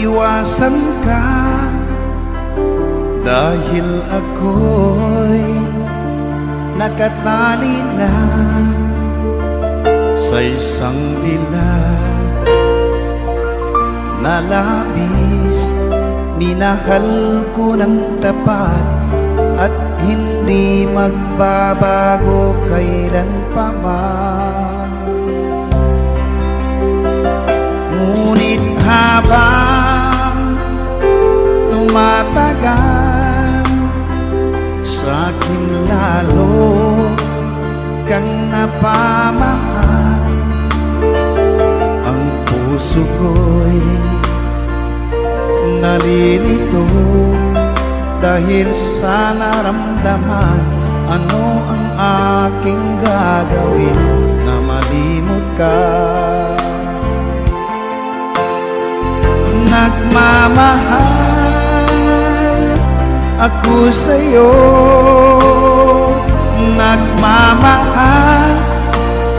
maiwasan ka, dahil ako'y nakatali na sa isang dilag na labis. Minahal ko ng tapat at hindi magbabago kailan pa man. Ngunit habang tumatagal, sa'kin lalo kang napamahal. Ang puso ko'y nalilito dahil sa naramdaman. Ano ang aking gagawin na malimot ka? Nagmamahal ako sa'yo, nagmamahal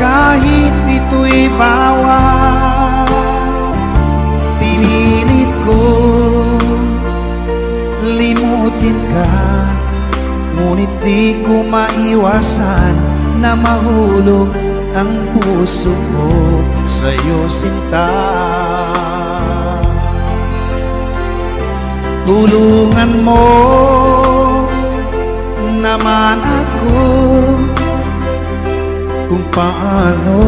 kahit ito'y bawal. Pinilit kong limutin ka, ngunit di ko maiwasan na mahulog ang puso ko sa'yo, sinta. Tulungan mo naman ako kung paano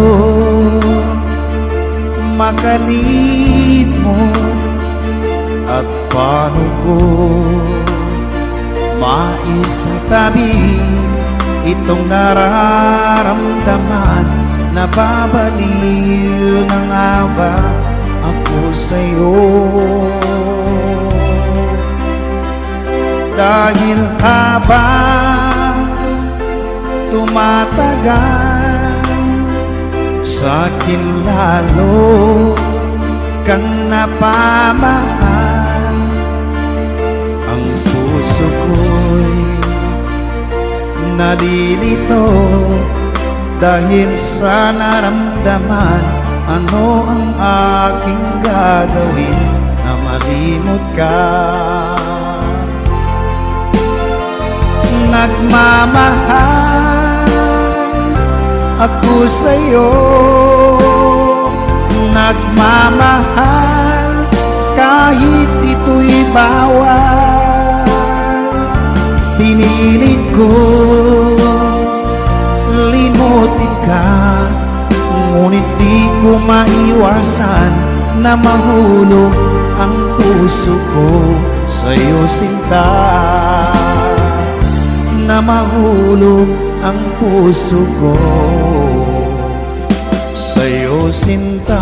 makalimot at paano ko maisatabi itong nararamdaman. Nababaliw na nga ba ako sa'yo? Dahil habang tumatagal, sa'kin lalo kang napamahal. Ang puso ko'y nalilito dahil sa naramdaman. Ano ang aking gagawin na malimot ka? Nagmamahal ako sa'yo, nagmamahal kahit ito'y bawal. Pinilit ko limutin ka, ngunit di ko maiwasan na mahulog ang puso ko sa'yo, sinta. Na mahulog ang puso ko sa'yo, sinta.